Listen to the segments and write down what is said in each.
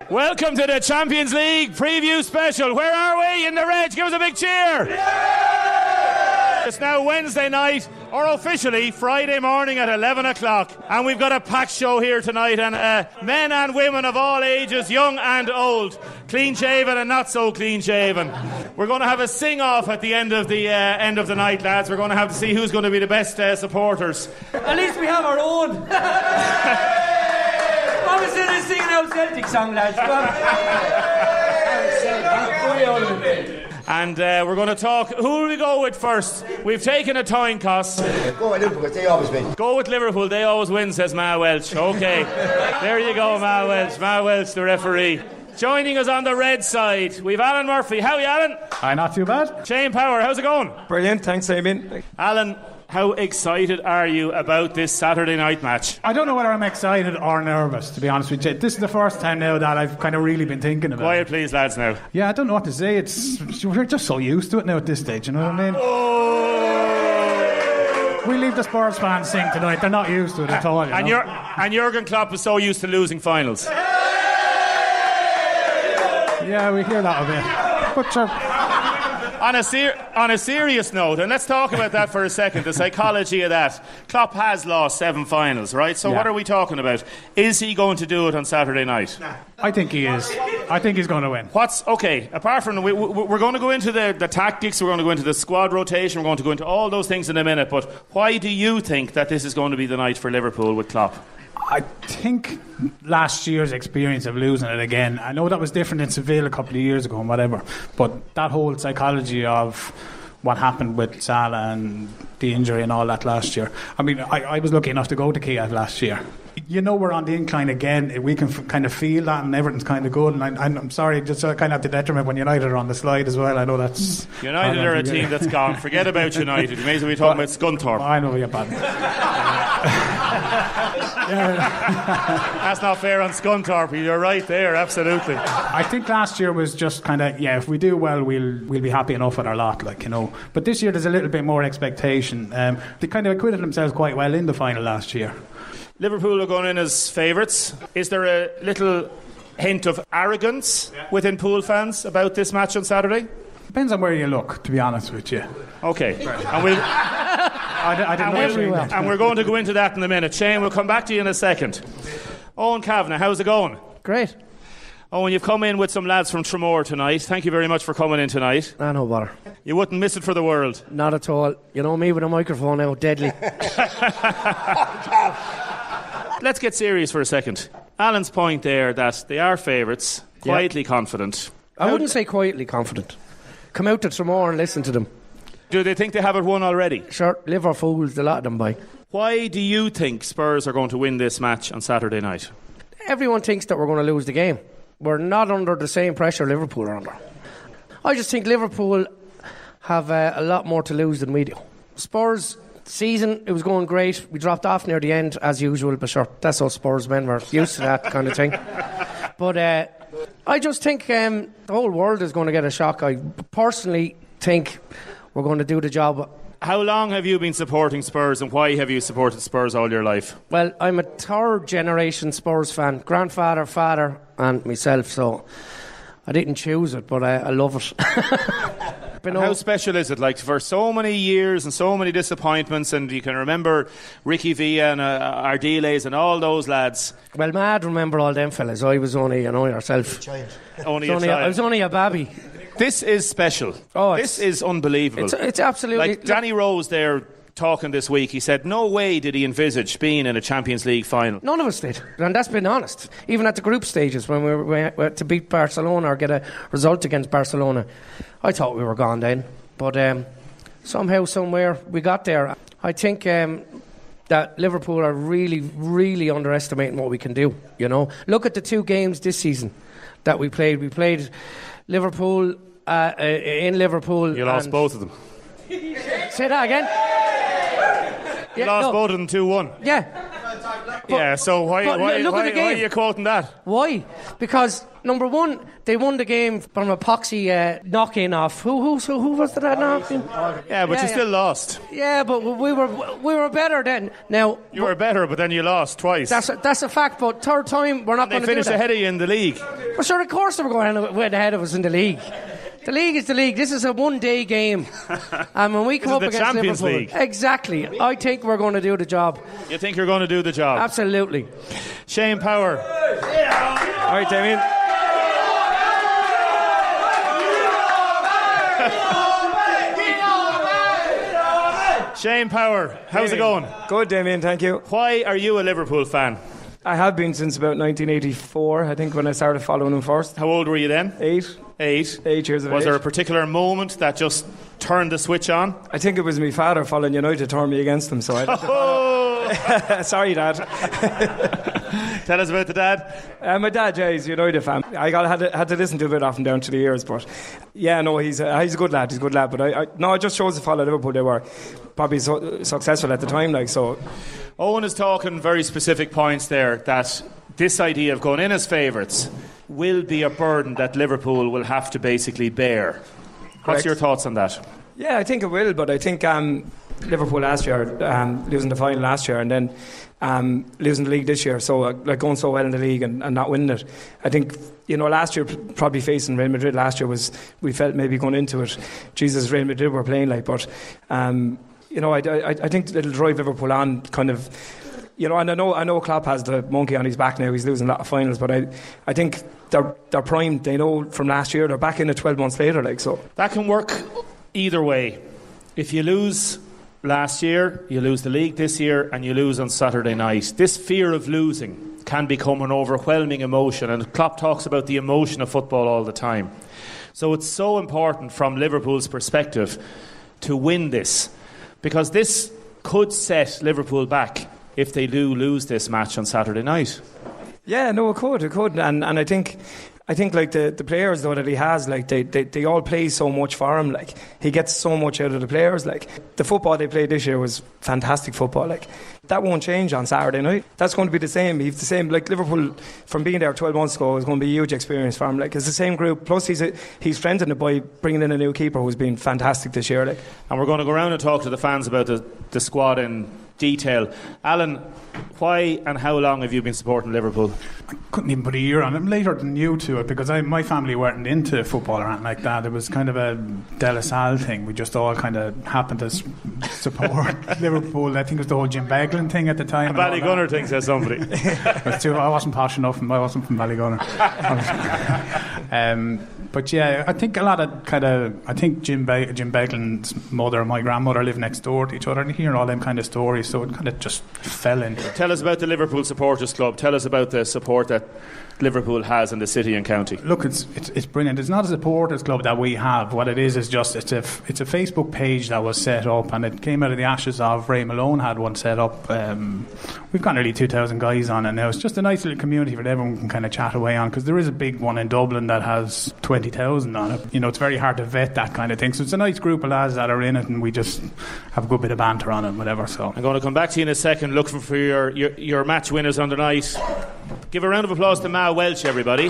Welcome to the Champions League preview special. Where are we? In the red. Give us a big cheer. Yeah! It's now Wednesday night, or officially Friday morning at 11 o'clock. And we've got a packed show here tonight. And men and women of all ages, young and old, clean-shaven and not so clean-shaven. We're going to have a sing-off at the end of the night, lads. We're going to have to see who's going to be the best supporters. At least we have our own. I was in singing out Celtic song, lads. And we're going to talk. Who will we go with first? We've taken a coin toss. Go with Liverpool, they always win. Go with Liverpool, they always win, says Ma Welch. Okay, there you go, Ma Welch. Ma Welch, the referee. Joining us on the red side, we've Alan Murphy. How are you, Alan? Hi, not too bad. Shane Power, how's it going? Brilliant, thanks, Damien. Alan, how excited are you about this Saturday night match? I don't know whether I'm excited or nervous, to be honest with you. This is the first time now that I've kind of really been thinking about Quiet, it. please, lads, now. Yeah, I don't know what to say. We're just so used to it now at this stage, you know what I mean? Oh! We leave the Spurs fans sing tonight. They're not used to it at all, you know? And Jurgen Klopp is so used to losing finals. Yeah, we hear that a bit. But On a serious note, and let's talk about that for a second, the psychology of that. Klopp has lost 7 finals, right? So Yeah. what are we talking about? Is he going to do it on Saturday night? I think he is. I think he's going to win. Apart from, we're going to go into the tactics, we're going to go into the squad rotation, we're going to go into all those things in a minute, but why do you think that this is going to be the night for Liverpool with Klopp? I think last year's experience of losing it again, I know that was different in Seville a couple of years ago and whatever, but that whole psychology of what happened with Salah and the injury and all that last year. I mean, I was lucky enough to go to Kiev last year. You know, we're on the incline again. We can kind of feel that, and everything's kind of good. And I'm sorry, just kind of have to detriment when United are on the slide as well. I know that's... United are a team that's gone. Forget about United. You may as well be talking about Scunthorpe. I know you're bad. That's not fair on Scunthorpe. You're right there, absolutely. I think last year was just kind of, if we do well, we'll be happy enough with our lot, like, you know. But this year there's a little bit more expectation. They kind of acquitted themselves quite well in the final last year. Liverpool are going in as favourites. Is there a little hint of arrogance within Pool fans about this match on Saturday? Depends on where you look, to be honest with you. Okay. And we'll... And we're going to go into that in a minute. Shane, we'll come back to you in a second. Owen Kavanagh, how's it going? Great. Owen, you've come in with some lads from Tramore tonight. Thank you very much for coming in tonight. No bother. You wouldn't miss it for the world. Not at all. You know me with a microphone out, deadly. Let's get serious for a second. Alan's point there that they are favourites, quietly confident. I wouldn't say quietly confident. Come out to Tramore and listen to them. Do they think they have it won already? Sure, Liverpool's a lot of them, boy. Why do you think Spurs are going to win this match on Saturday night? Everyone thinks that we're going to lose the game. We're not under the same pressure Liverpool are under. I just think Liverpool have a lot more to lose than we do. Spurs season, it was going great. We dropped off near the end as usual, but sure, that's us Spurs men, we're used to that kind of thing. But I just think the whole world is going to get a shock. I personally think we're going to do the job. How long have you been supporting Spurs, and why have you supported Spurs all your life? Well, I'm a third generation Spurs fan. Grandfather, father and myself, so I didn't choose it, but I love it. How special is it? Like, for so many years and so many disappointments, and you can remember Ricky Villa and Ardiles and all those lads. Well, mad remember all them fellas. I was only, yourself. Only a child. I was only a babby. This is special. This is unbelievable. It's absolutely... Like Danny Rose there talking this week, he said no way did he envisage being in a Champions League final. None of us did, and that's been honest. Even at the group stages when we were to beat Barcelona or get a result against Barcelona, I thought we were gone then, but somehow, somewhere we got there. I think that Liverpool are really, really underestimating what we can do. You know, look at the 2 games this season that we played. We played Liverpool in Liverpool. You lost both of them. Say that again. You lost both of them 2-1. Yeah. Yeah, so why are you quoting that? Why? Because number one, they won the game from a poxy knock-in off. Who was that knock-in? Yeah, but you still lost. Yeah, but we were better then. Now you were better, but then you lost twice. That's a fact. But third time we're not going to do that. They finished ahead of you in the league. Well, sure, of course they were going to win ahead of us in the league. The league is the league. This is a one-day game, and when we come up against Champions Liverpool, League. Exactly, I think we're going to do the job. You think you're going to do the job? Absolutely. Shane Power. All right, Damien. Shane Power, how's it going? Good, Damien, thank you. Why are you a Liverpool fan? I have been since about 1984, I think, when I started following him first. How old were you then? 8 years of age. Was there a particular moment that just turned the switch on? I think it was my father following United turned me against him, so I had to follow. Sorry, Dad. Tell us about the dad. My dad, yeah, he's a United fan. I had to listen to a bit off and down to the years, but yeah, no, he's a good lad. He's a good lad, but I just chose to follow Liverpool. They were probably so successful at the time, like so. Owen is talking very specific points there, that this idea of going in as favourites will be a burden that Liverpool will have to basically bear. Correct. What's your thoughts on that? Yeah, I think it will, but I think Liverpool last year, losing the final last year, and then losing the league this year, so like going so well in the league and not winning it. I think, last year, probably facing Real Madrid last year we felt maybe going into it, Jesus, Real Madrid were playing like, but I think it'll drive Liverpool on, kind of. And I know Klopp has the monkey on his back now. He's losing a lot of finals, but I think they're primed. They know from last year they're back in it 12 months later, like so. That can work either way. If you lose last year, you lose the league this year, and you lose on Saturday night. This fear of losing can become an overwhelming emotion, and Klopp talks about the emotion of football all the time. So it's so important from Liverpool's perspective to win this, because this could set Liverpool back if they do lose this match on Saturday night. Yeah, no, it could, and I think like the players though that he has, like they all play so much for him. Like he gets so much out of the players. Like the football they played this year was fantastic football. Like that won't change on Saturday night. That's going to be the same. He's the same. Like Liverpool from being there 12 months ago is going to be a huge experience for him. Like it's the same group. Plus he's strengthened it by bringing in a new keeper who's been fantastic this year. Like, and we're going to go around and talk to the fans about the squad in detail. Alan, why and how long have you been supporting Liverpool? I couldn't even put a year on it. I'm later than you to it, because my family weren't into football or anything like that. It was kind of a De La Salle thing. We just all kind of happened to support Liverpool. I think it was the whole Jim Beglin thing at the time. A Ballygunner thing, says somebody. I wasn't posh enough, and I wasn't from Ballygunner. But yeah, I think a lot of I think Jim Beglin's mother and my grandmother live next door to each other, and hearing all them kind of stories, so it kind of just fell into it. Tell us about the Liverpool Supporters Club. Tell us about the support that Liverpool has in the city and county. Look, it's brilliant. It's not a supporters club that we have. What it is just it's a Facebook page that was set up, and it came out of the ashes of Ray Malone had one set up. We've got nearly 2,000 guys on it now. It's just a nice little community that everyone can kind of chat away on, because there is a big one in Dublin that has 20,000 on it. It's very hard to vet that kind of thing. So it's a nice group of lads that are in it, and we just have a good bit of banter on it, whatever. So I'm going to come back to you in a second, looking for your match winners on the night. Give a round of applause to Ma Welch, everybody.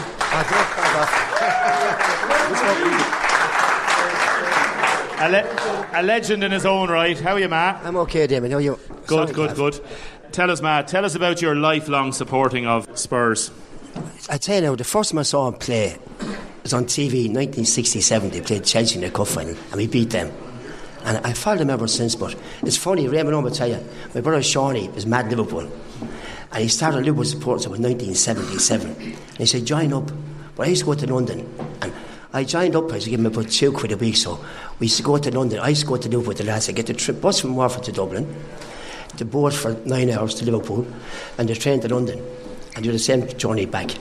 A legend in his own right. How are you, Ma? I'm okay, Damien. How are you? Good. Tell us, Ma, about your lifelong supporting of Spurs. I tell you now, the first time I saw him play was on TV in 1967. They played Chelsea in the cup final, and we beat them. And I followed them ever since. But it's funny, Raymond will tell you, my brother Shawnee was mad Liverpool, and he started Liverpool supporters in 1977. And he said, join up. But I used to go to London, and I joined up. I used to give him about £2 a week. So we used to go to London. I used to go to Liverpool with the lads. I get the bus from Warford to Dublin, the boat for 9 hours to Liverpool, and the train to London, and do the same journey back.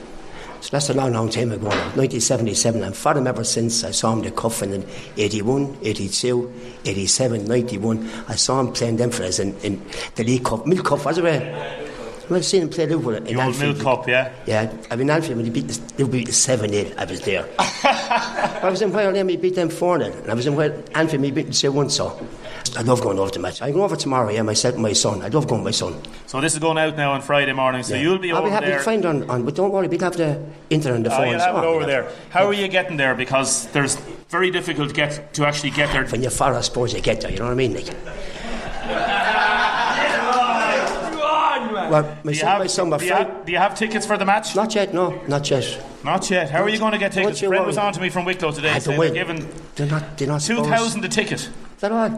So that's a long, long time ago now, 1977. I've followed him ever since. I saw him in the cup in 81, 82, 87, 91. I saw him playing them for us in the League Cup, Milk Cup, was it right? I've seen him play Liverpool in Anfield. Milk Cup, yeah? Yeah, I mean, Anfield, when he beat Liverpool 7-8, I was there. I was in Wales, he beat them 4-0, and I was in Anfield, he beat them 1, so. I love going over to the match. I'm going over tomorrow, myself and my son. I love going with my son. So this is going out now on Friday morning, so you'll be over there. I'll be happy to find on, but don't worry, we'll have the internet on the phone. You'll have it over there. How are you getting there? Because there's very difficult to actually get there. When you're far, I suppose you get there, you know what I mean, Nick? Well, do you have tickets for the match? Not yet, no, not yet. Not yet. How are you going to get tickets? Brent was on to me from Wicklow today saying they're giving they're not 2,000 a ticket. Is that all?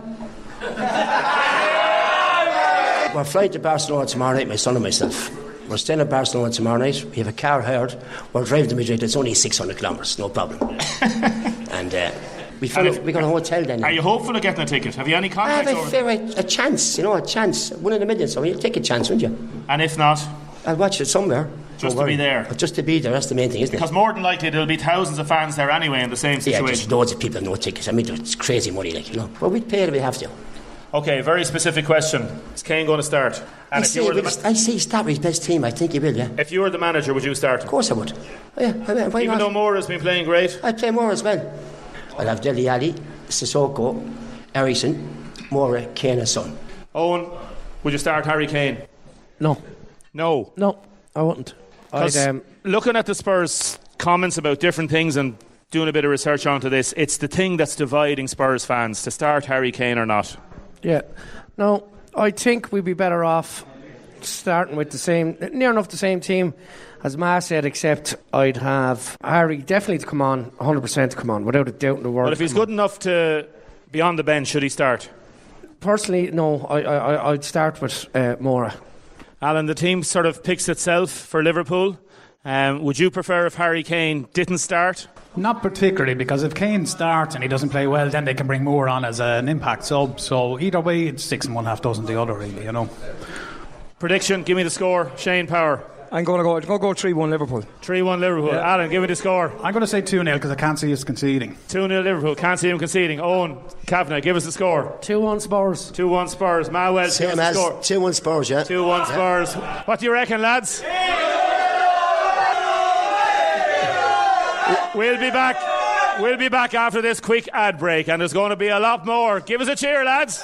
We're flying to Barcelona tomorrow night, my son and myself. We're staying at Barcelona tomorrow night. We have a car hired. We're driving to Madrid. It's only 600 kilometres, no problem. And we got a hotel then. Are you hopeful of getting a ticket? Have you any contacts over there? A chance, a chance. 1 in a million, so you'll take a chance, wouldn't you? And if not? I'll watch it somewhere. Just to be there. Just to be there, that's the main thing, isn't it? Because more than likely there'll be thousands of fans there anyway in the same situation. Yeah, just loads of people have no tickets. I mean, it's crazy money, But we'd pay it if we have to. Okay, very specific question. Is Kane going to start? And I say he start with his best team. I think he will, yeah. If you were the manager, would you start? Of course I would. Oh, yeah, why Even not? though Moore has been playing great? I'd play Moore as well. I'll have Dele Alli, Sissoko, Ericsson, Moore, Kane and Son. Owen, would you start Harry Kane? No. No? No, I wouldn't. Looking at the Spurs comments about different things and doing a bit of research onto this, it's the thing that's dividing Spurs fans, to start Harry Kane or not. Yeah. No, I think we'd be better off starting with near enough the same team as Ma said, except I'd have Harry definitely to come on, 100% to come on, without a doubt in the world. But if he's good enough to be on the bench, should he start? Personally, no. I'd start with Mora. Alan, the team sort of picks itself for Liverpool. Would you prefer if Harry Kane didn't start? Not particularly, because if Kane starts and he doesn't play well, then they can bring Moore on as an impact sub. So either way, it's 6 and 1/2 dozen the other, really, Prediction, give me the score. Shane Power. I'm going to go 3-1 Liverpool. 3-1 Liverpool. Yeah. Alan, give me the score. I'm going to say 2-0 because I can't see us conceding. 2-0 Liverpool. Can't see him conceding. Owen, Kavanagh, give us the score. 2-1 Spurs. 2-1 Spurs. Mawel, give us the score. 2-1 Spurs, yeah. 2-1 Spurs. What do you reckon, lads? We'll be back. We'll be back after this quick ad break, and there's going to be a lot more. Give us a cheer, lads.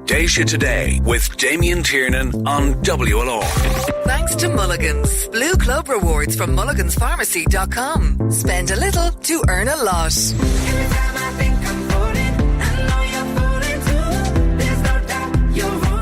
Déise Today with Damien Tiernan on WLR. Thanks to Mulligan's. Blue Club rewards from mulliganspharmacy.com. Spend a little to earn a lot. Every time I think I'm voting, I know you're voting too. There's no doubt you're voting.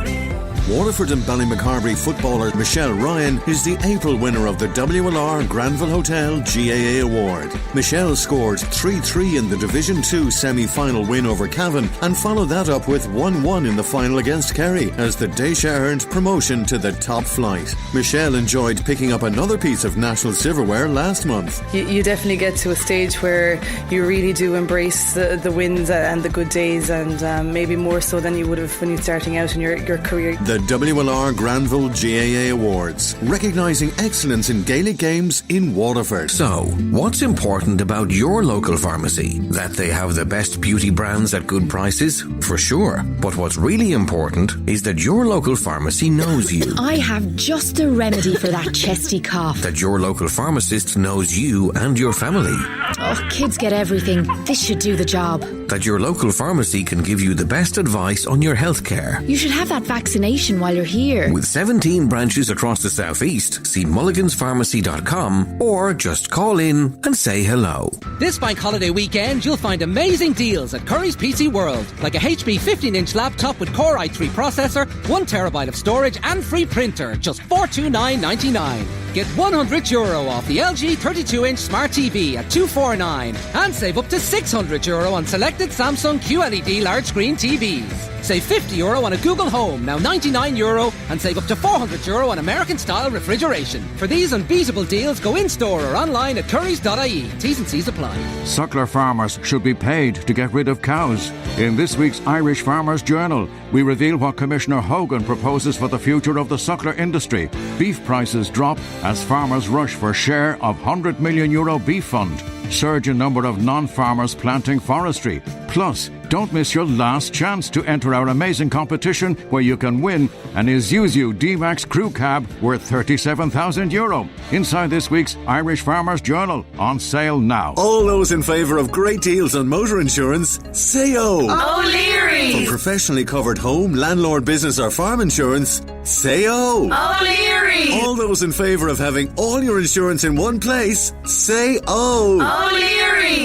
Waterford and Ballymacarbery footballer Michelle Ryan is the April winner of the WLR Granville Hotel GAA Award. Michelle scored 3-3 in the Division 2 semi-final win over Cavan and followed that up with 1-1 in the final against Kerry as the Déise earned promotion to the top flight. Michelle enjoyed picking up another piece of national silverware last month. You definitely get to a stage where you really do embrace the wins and the good days, and maybe more so than you would have when you're starting out in your career. The WLR Granville GAA Awards, recognising excellence in Gaelic games in Waterford. So, what's important about your local pharmacy? That they have the best beauty brands at good prices? For sure. But what's really important is that your local pharmacy knows you. I have just the remedy for that chesty cough. That your local pharmacist knows you and your family. Oh, kids get everything. This should do the job. That your local pharmacy can give you the best advice on your health care. You should have that vaccination while you're here. With 17 branches across the southeast, see mulliganspharmacy.com or just call in and say hello. This bank holiday weekend, you'll find amazing deals at Curry's PC World, like a HP 15-inch laptop with Core i3 processor, 1 terabyte of storage and free printer, just $429.99. Get €100 off the LG 32-inch Smart TV at $249 and save up to €600 on selected Samsung QLED large screen TVs. Save €50 on a Google Home, now €99, and save up to €400 on American-style refrigeration. For these unbeatable deals, go in-store or online at currys.ie. T's and C's apply. Suckler farmers should be paid to get rid of cows. In this week's Irish Farmers Journal, we reveal what Commissioner Hogan proposes for the future of the suckler industry. Beef prices drop as farmers rush for share of €100 million beef fund. Surge in number of non-farmers planting forestry. Plus, Don't miss your last chance to enter our amazing competition where you can win an Isuzu D-Max Crew Cab worth €37,000 inside this week's Irish Farmers Journal, on sale now. All those in favour of great deals on motor insurance, say O. O'Leary. For professionally covered home, landlord, business or farm insurance, say O. O'Leary. All those in favour of having all your insurance in one place, say O. O'Leary.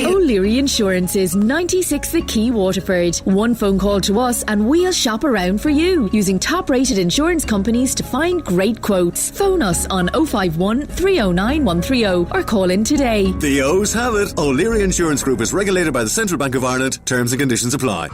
O'Leary Insurance is 96 The Quay, Waterford. One phone call to us and we'll shop around for you using top-rated insurance companies to find great quotes. Phone us on 051 309 130 or call in today. The O's have it. O'Leary Insurance Group is regulated by the Central Bank of Ireland. Terms and conditions apply.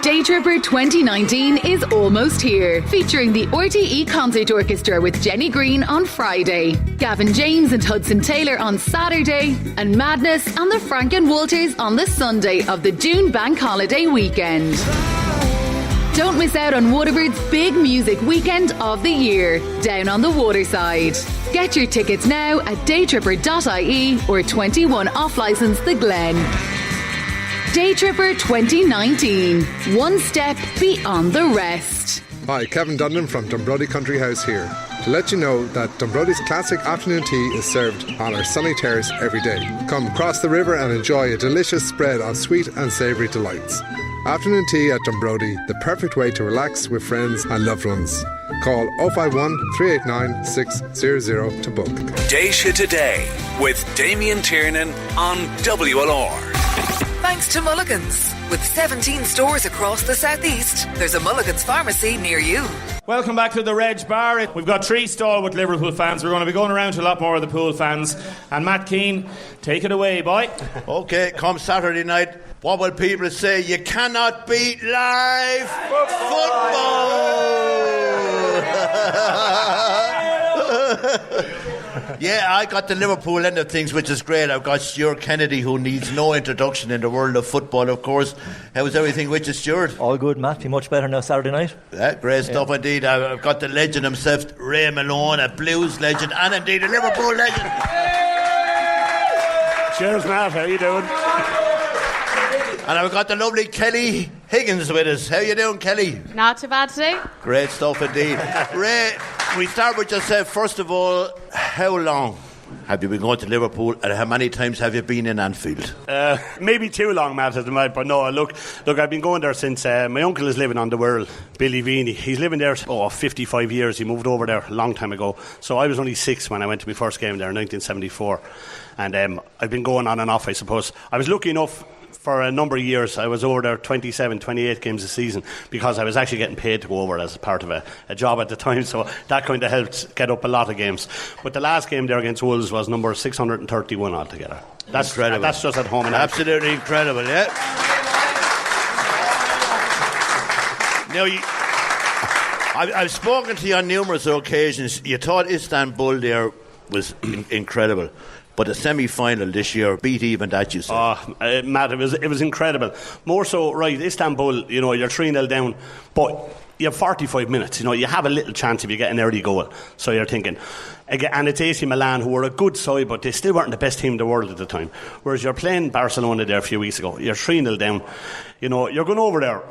Day Tripper 2019 is almost here, featuring the RTE Concert Orchestra with Jenny Green on Friday, Gavin James and Hudson Taylor on Saturday, and Madness and the Frank and Walters on the Sunday of the June Bank Holiday weekend. Don't miss out on Waterford's big music weekend of the year, down on the waterside. Get your tickets now at daytripper.ie or 21 off licence The Glen. Day Tripper 2019. One step beyond the rest. Hi, Kevin Dundon from Dunbrody Country House here. To let you know that Dunbrody's classic afternoon tea is served on our sunny terrace every day. Come cross the river and enjoy a delicious spread of sweet and savoury delights. Afternoon tea at Dunbrody, the perfect way to relax with friends and loved ones. Call 051 389 600 to book. Déise Today with Damien Tiernan on WLR. Thanks to Mulligan's. With 17 stores across the southeast, there's a Mulligan's pharmacy near you. Welcome back to the Reg Bar. We've got 3 stalwart Liverpool fans. We're going to be going around to a lot more of the Pool fans. And Matt Keane, take it away, boy. OK, come Saturday night, what will people say? You cannot beat live football. Yeah, I got the Liverpool end of things, which is great. I've got Stuart Kennedy, who needs no introduction in the world of football, of course. How's everything with you, Stuart? All good, Matt. Be much better now Saturday night. Yeah, great stuff indeed. I've got the legend himself, Ray Malone, a Blues legend, and indeed a Liverpool legend. Cheers, Matt. How you doing? And I've got the lovely Kelly Higgins with us. How you doing, Kelly? Not too bad today. Great stuff indeed. Ray, we start with yourself. First of all, how long have you been going to Liverpool, and how many times have you been in Anfield? Maybe too long, Matt, but no, look, I've been going there since my uncle is living on the Wirral, Billy Veeney. He's living there 55 years. He moved over there a long time ago. So I was only 6 when I went to my first game there in 1974. And I've been going on and off, I suppose. I was lucky enough for a number of years. I was over there 27, 28 games a season because I was actually getting paid to go over as part of a job at the time, so that kind of helped get up a lot of games. But the last game there against Wolves was number 631 altogether. That's incredible. That's just at home. Absolutely incredible, yeah. Now, I've spoken to you on numerous occasions. You thought Istanbul there was incredible. But the semi-final this year beat even that, you said. Matt, it was incredible. More so, right, Istanbul, you're 3-0 down, but you have 45 minutes. You have a little chance if you get an early goal. So you're thinking, again, and it's AC Milan, who were a good side, but they still weren't the best team in the world at the time. Whereas you're playing Barcelona there a few weeks ago. You're 3-0 down. You're going over there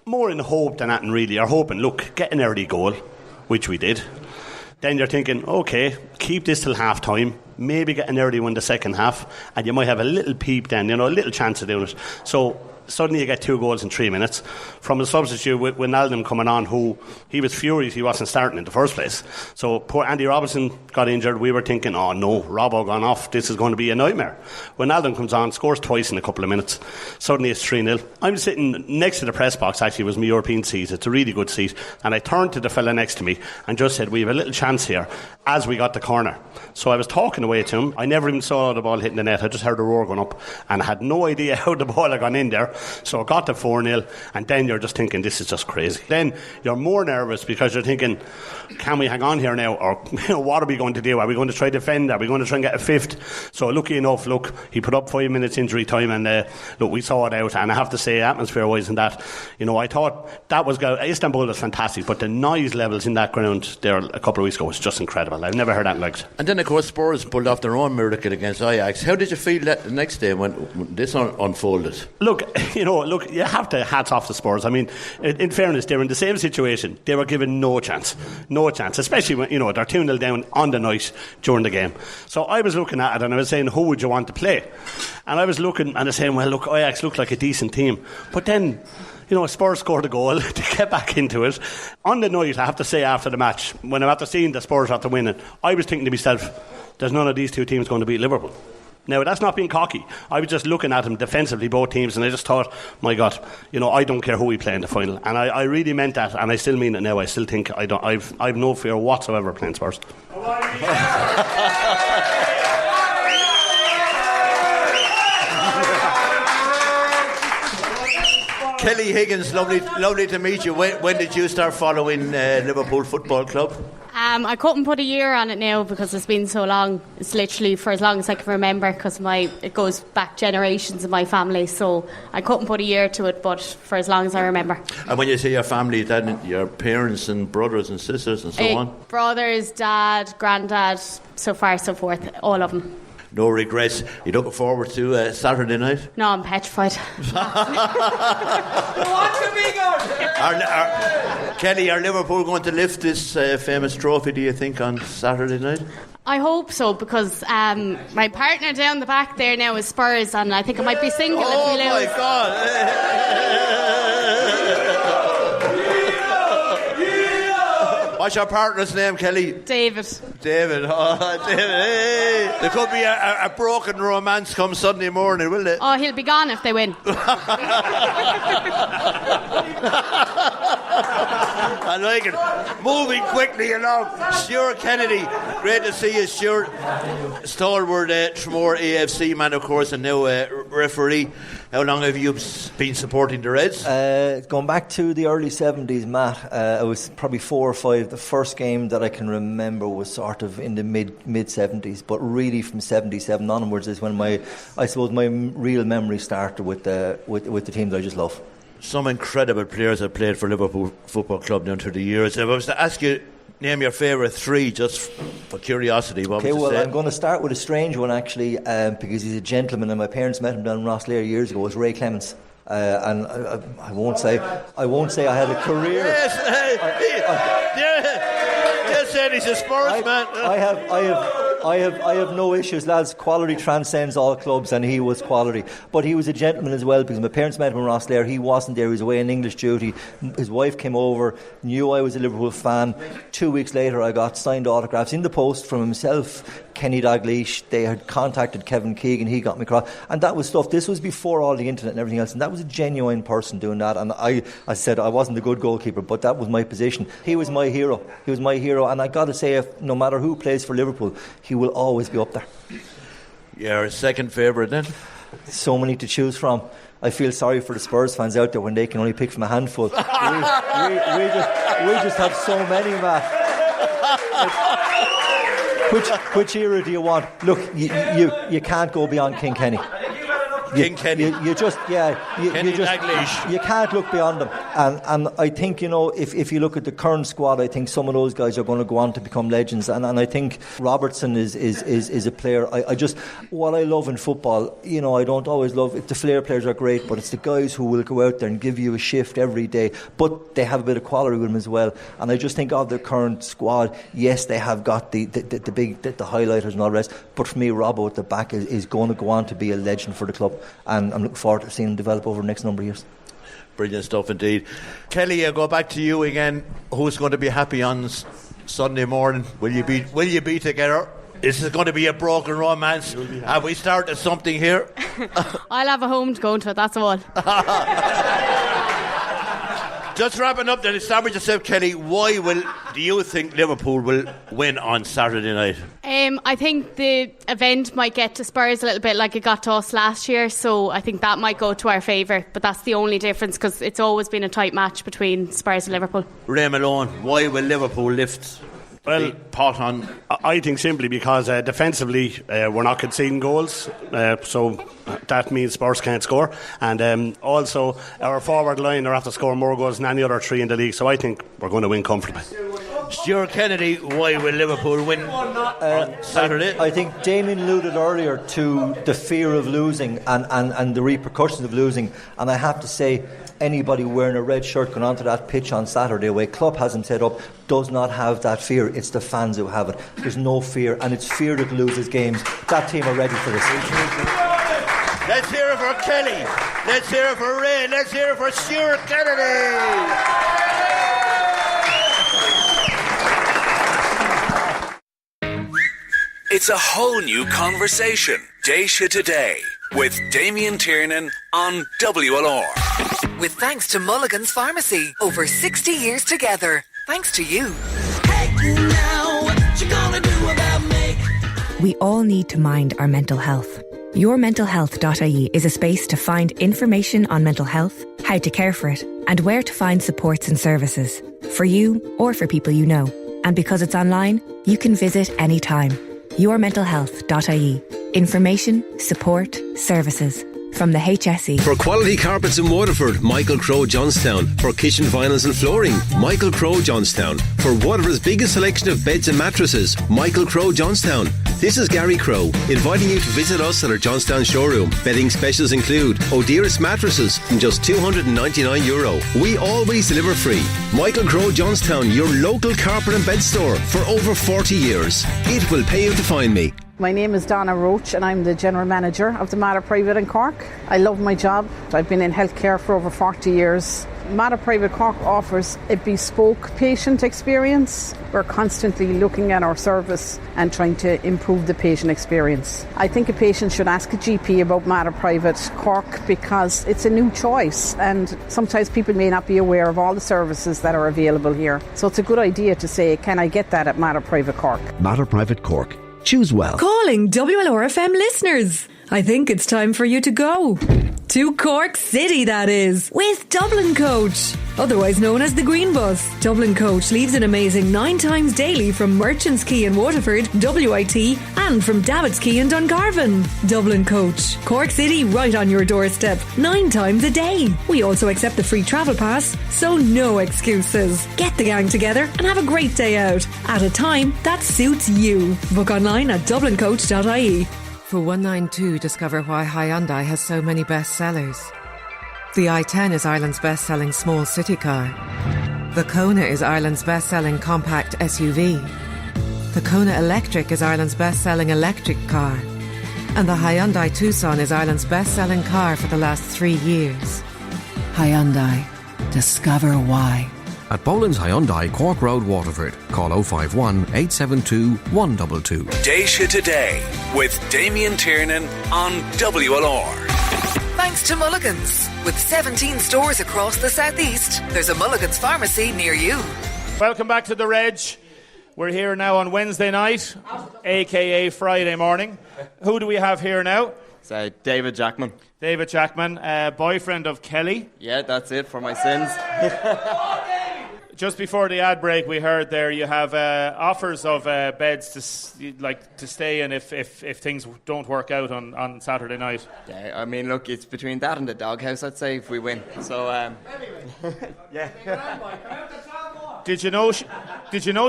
more in hope than that, and really. You're hoping, look, get an early goal, which we did. Then you're thinking, OK, keep this till half-time. Maybe get an early one the second half, and you might have a little peep then, a little chance of doing it. So suddenly you get 2 goals in 3 minutes from a substitute with Wijnaldum coming on, who he was furious he wasn't starting in the first place. So poor Andy Robertson got injured. We were thinking, oh no, Robbo gone off, this is going to be a nightmare. Wijnaldum comes on, scores twice in a couple of minutes. Suddenly it's 3-0. I'm sitting next to the press box. Actually, it was my European seat. It's a really good seat, and I turned to the fella next to me and just said, we have a little chance here, as we got the corner. So I was talking away to him. I never even saw the ball hitting the net. I just heard the roar going up and I had no idea how the ball had gone in there. So I got to 4-0, and then you're just thinking, this is just crazy. Then you're more nervous because you're thinking, can we hang on here now? Or what are we going to do? Are we going to try to defend? Are we going to try and get a fifth? So lucky enough, look, he put up 5 minutes injury time, and look, we saw it out. And I have to say, atmosphere-wise and that, I thought that was Istanbul was fantastic, but the noise levels in that ground there a couple of weeks ago was just incredible. unbelievable. I've never heard that like it. And then, of course, Spurs pulled off their own miracle against Ajax. How did you feel that the next day when this unfolded? Look, you have to hats off the Spurs. I mean, in fairness, they were in the same situation. They were given no chance, especially when, they're 2-0 down on the night during the game. So I was looking at it and I was saying, who would you want to play? And I was looking and I was saying, well, look, Ajax looked like a decent team. But then, Spurs scored a goal to get back into it. On the night, I have to say, after the match, when I'm after seeing the Spurs after winning, I was thinking to myself, there's none of these two teams going to beat Liverpool. Now, that's not being cocky. I was just looking at them defensively, both teams, and I just thought, my God, I don't care who we play in the final. And I really meant that, and I still mean it now. I still think I've no fear whatsoever playing Spurs. Kelly Higgins, lovely to meet you. When did you start following Liverpool Football Club? I couldn't put a year on it now because it's been so long. It's literally for as long as I can remember because it goes back generations in my family, so I couldn't put a year to it, but for as long as I remember. And when you say your family, that your parents and brothers and sisters and so on? Brothers, dad, granddad, so far so forth, all of them. No regrets. You looking forward to Saturday night? No, I'm petrified. Kelly, are Liverpool going to lift this famous trophy, do you think, on Saturday night? I hope so, because my partner down the back there now is Spurs, and I think I might be single if we lose. Oh my God! What's your partner's name, Kelly? David. David. Hey. There could be a broken romance come Sunday morning, will there? Oh, he'll be gone if they win. I like it. Moving quickly along. Stuart Kennedy. Great to see you, Stuart. Stalwart Tramore AFC man, of course, and now referee. How long have you been supporting the Reds? Going back to the early 70s, Matt. I was probably 4 or 5. The first game that I can remember was sort of in the mid 70s, but really from 77 onwards is when my real memory started with the team that I just love. Some incredible players have played for Liverpool Football Club down through the years. If I was to ask you, name your favourite 3, just for curiosity. Okay, well, I'm going to start with a strange one, actually, because he's a gentleman, and my parents met him down in Rosslare years ago. It was Ray Clements. And I won't say I had a career. Yes, said he's a Spurs man. I have no issues, lads. Quality transcends all clubs, and he was quality. But he was a gentleman as well, because my parents met him in Rosslare. He wasn't there. He was away on English duty. His wife came over, knew I was a Liverpool fan. 2 weeks later, I got signed autographs in the post from himself, Kenny Dalglish. They had contacted Kevin Keegan. He got me across. And that was stuff. This was before all the internet and everything else. And that was a genuine person doing that. And I said I wasn't a good goalkeeper, but that was my position. He was my hero. And I got to say, no matter who plays for Liverpool, he will always be up there. Your second favourite then? So many to choose from. I feel sorry for the Spurs fans out there when they can only pick from a handful. we just have so many, Matt. Which era do you want? Look, you can't go beyond King Kenny. King Kenny. You can't look beyond them. And I think, if you look at the current squad, I think some of those guys are going to go on to become legends. And I think Robertson is a player. What I love in football, I don't always love it. The flair players are great, but it's the guys who will go out there and give you a shift every day. But they have a bit of quality with them as well. And I just think of the current squad, yes, they have got the highlighters and all the rest. But for me, Robbo at the back is going to go on to be a legend for the club. And I'm looking forward to seeing him develop over the next number of years. Brilliant stuff indeed. Kelly, I'll go back to you again. Who's going to be happy on Sunday morning? Will you be together? Is it going to be a broken romance? Have we started something here? I'll have a home to go to, that's all. Just wrapping up then, establish yourself, Kelly. Why do you think Liverpool will win on Saturday night? I think the event might get to Spurs a little bit like it got to us last year, so I think that might go to our favour, but that's the only difference because it's always been a tight match between Spurs and Liverpool. Ray Malone, why will Liverpool lift the pot on? I think simply because defensively we're not conceding goals, so that means Spurs can't score, and also our forward line are after scoring more goals than any other 3 in the league, so I think we're going to win comfortably. Stuart Kennedy, why will Liverpool win on Saturday? I think Damien alluded earlier to the fear of losing and the repercussions of losing, and I have to say, anybody wearing a red shirt going onto that pitch on Saturday, the way club has them set up, does not have that fear. It's the fans who have it. There's no fear, and it's fear that loses games. That team are ready for this. Let's hear it for Kelly. Let's hear it for Ray. Let's hear it for Stuart Kennedy. It's a whole new conversation. Déise Today with Damien Tiernan on WLR. With thanks to Mulligan's Pharmacy. Over 60 years together. Thanks to you. We all need to mind our mental health. YourMentalHealth.ie is a space to find information on mental health, how to care for it, and where to find supports and services, for you or for people you know. And because it's online, you can visit anytime. YourMentalHealth.ie. Information, support, services. From the HSE. For quality carpets in Waterford, Michael Crowe Johnstown. For kitchen vinyls and flooring, Michael Crowe Johnstown. For Waterford's biggest selection of beds and mattresses, Michael Crowe Johnstown. This is Gary Crowe, inviting you to visit us at our Johnstown showroom. Bedding specials include O'Dearest mattresses from just €299. We always deliver free. Michael Crowe Johnstown, your local carpet and bed store for over 40 years. It will pay you to find me. My name is Donna Roach and I'm the General Manager of the Mater Private in Cork. I love my job. I've been in healthcare for over 40 years. Mater Private Cork offers a bespoke patient experience. We're constantly looking at our service and trying to improve the patient experience. I think a patient should ask a GP about Mater Private Cork because it's a new choice and sometimes people may not be aware of all the services that are available here. So it's a good idea to say, can I get that at Mater Private Cork? Mater Private Cork. Choose well. Calling WLR FM listeners. I think it's time for you to go. To Cork City, that is, with Dublin Coach. Otherwise known as the Green Bus. Dublin Coach leaves an amazing 9 times daily from Merchants Quay in Waterford, WIT, and from Davids Quay in Dungarvan. Dublin Coach. Cork City right on your doorstep, 9 times a day. We also accept the free travel pass, so no excuses. Get the gang together and have a great day out at a time that suits you. Book online at dublincoach.ie. For 192, discover why Hyundai has so many bestsellers. The i10 is Ireland's best-selling small city car. The Kona is Ireland's best-selling compact SUV. The Kona Electric is Ireland's best-selling electric car. And the Hyundai Tucson is Ireland's best-selling car for the last 3 years. Hyundai. Discover why. At Boland's Hyundai, Cork Road, Waterford. Call 051 872 122. Déise Today with Damien Tiernan on WLR. Thanks to Mulligan's. With 17 stores across the southeast, there's a Mulligan's Pharmacy near you. Welcome back to the Reg. We're here now on Wednesday night, a.k.a. Friday morning. Who do we have here now? It's David Jackman. David Jackman, boyfriend of Kelly. Yeah, that's it for my sins. Just before the ad break, we heard there you have offers of beds to stay in if things don't work out on Saturday night. Yeah, I mean, look, it's between that and the doghouse, I'd say, if we win. So, yeah. Did you know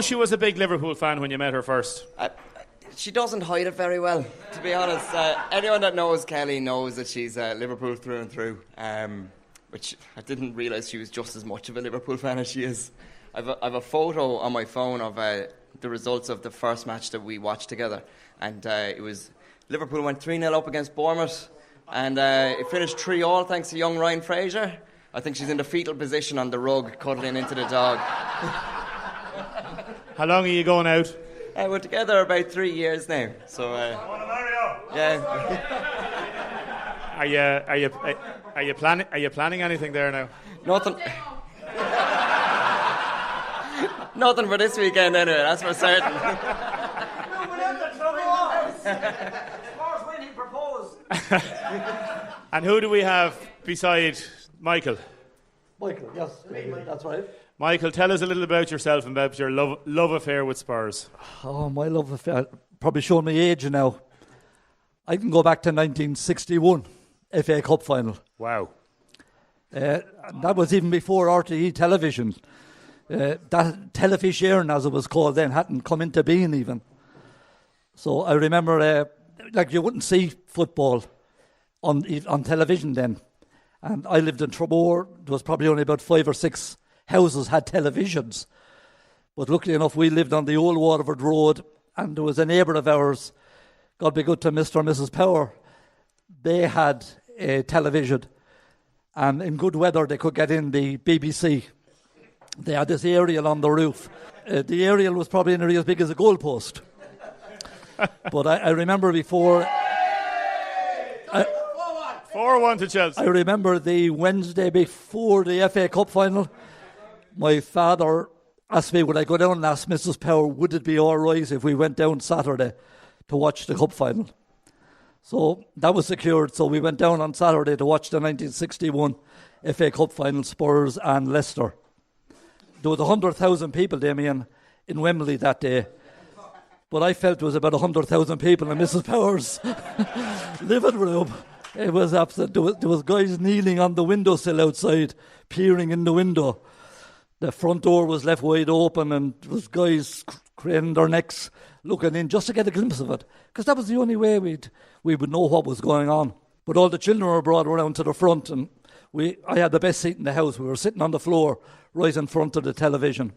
she was a big Liverpool fan when you met her first? She doesn't hide it very well, to be honest. Anyone that knows Kelly knows that she's Liverpool through and through. Which I didn't realise she was just as much of a Liverpool fan as she is. I've a photo on my phone of the results of the first match that we watched together, and it was Liverpool went 3-0 up against Bournemouth, and it finished 3-3 thanks to young Ryan Fraser. I think she's in the fetal position on the rug, cuddling into the dog. How long are you going out? We're together about 3 years now, so yeah. Are you planning anything there now? Nothing for this weekend anyway, that's for certain. And who do we have beside Michael? Michael, yes, that's right. Michael, tell us a little about yourself and about your love affair with Spurs. Oh, my love affair, probably showing my age now. I can go back to 1961 FA Cup final. Wow. That was even before RTE television. That television, as it was called then, hadn't come into being even. So I remember, you wouldn't see football on television then. And I lived in Tramore. There was probably only about 5 or 6 houses had televisions. But luckily enough, we lived on the old Waterford Road, and there was a neighbour of ours, God be good to Mr. and Mrs. Power. They had a television, and in good weather they could get in the BBC. They had this aerial on the roof. The aerial was probably nearly as big as a goalpost. But I remember before... 4-1 to Chelsea. I remember the Wednesday before the FA Cup final, my father asked me, would I go down and ask Mrs. Power, would it be all right if we went down Saturday to watch the cup final? So that was secured. So we went down on Saturday to watch the 1961 FA Cup final, Spurs and Leicester. There was 100,000 people, Damien, in Wembley that day. But I felt there was about 100,000 people in Mrs. Power's living room. It was absolute. There was guys kneeling on the windowsill outside, peering in the window. The front door was left wide open, and there was guys craning their necks, looking in just to get a glimpse of it, because that was the only way we would know what was going on. But all the children were brought around to the front, and I had the best seat in the house. We were sitting on the floor right in front of the television.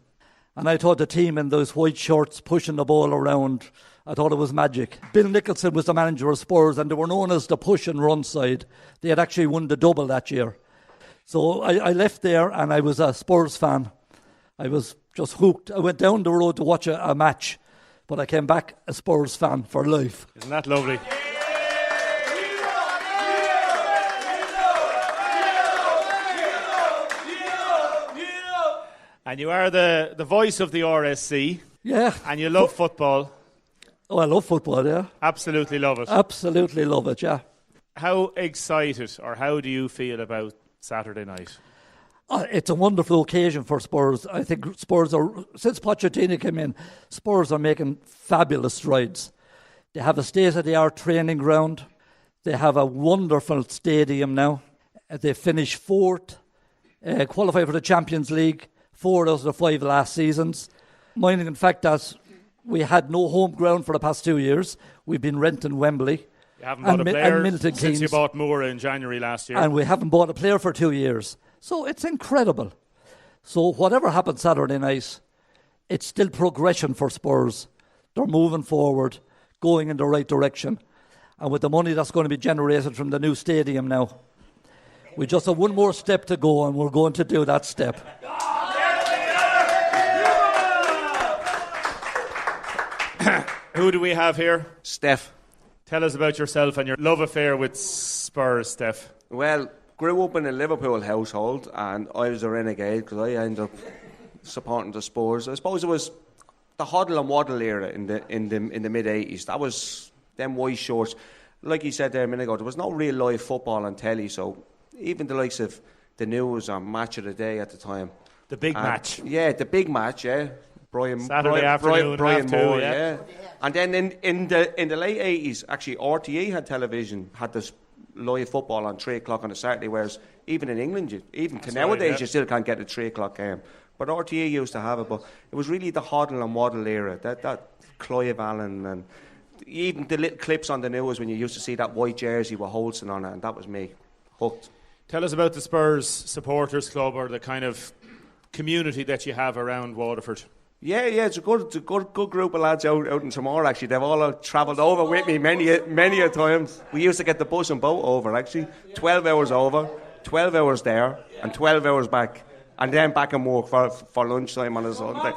And I thought the team in those white shirts pushing the ball around, I thought it was magic. Bill Nicholson was the manager of Spurs, and they were known as the push and run side. They had actually won the double that year. So I left there, and I was a Spurs fan. I was just hooked. I went down the road to watch a match, but I came back a Spurs fan for life. Isn't that lovely? And you are the voice of the RSC. Yeah. And you love football. Oh, I love football, yeah. Absolutely love it. Absolutely love it, yeah. How excited or how do you feel about Saturday night? It's a wonderful occasion for Spurs. I think Spurs are, since Pochettino came in, Spurs are making fabulous strides. They have a state-of-the-art training ground. They have a wonderful stadium now. They finished 4th, qualified for the Champions League, 4 out of the 5 last seasons. Minding in fact that we had no home ground for the past 2 years. We've been renting Wembley. You haven't bought a player since Keynes. You bought Moore in January last year. And we haven't bought a player for 2 years. So it's incredible. So whatever happens Saturday night, it's still progression for Spurs. They're moving forward, going in the right direction. And with the money that's going to be generated from the new stadium now, we just have one more step to go, and we're going to do that step. Who do we have here? Steph. Tell us about yourself and your love affair with Spurs, Steph. Well, grew up in a Liverpool household, and I was a renegade because I ended up supporting the Spurs. I suppose it was the Hoddle and Waddle era in the mid '80s. That was them white shorts. Like you said there a minute ago, there was no real live football on telly, so even the likes of the news or Match of the Day at the time. The big match. Yeah, the big match. Yeah. Saturday afternoon, Brian Moore, yeah. yeah. And then in the late 80s, actually RTE had television, had this live football on 3 o'clock on a Saturday, whereas even in England, even to nowadays, you still can't get a 3 o'clock game. But RTE used to have it, but it was really the Hoddle and Waddle era, that Clive Allen, and even the little clips on the news when you used to see that white jersey with Holson on it, and that was me, hooked. Tell us about the Spurs supporters club, or the kind of community that you have around Waterford. Yeah, it's a good group of lads out in Tramore, actually. They've all travelled over with me many a times. We used to get the bus and boat over, actually. 12 hours over, 12 hours there, and 12 hours back. And then back and work for lunchtime on a Sunday.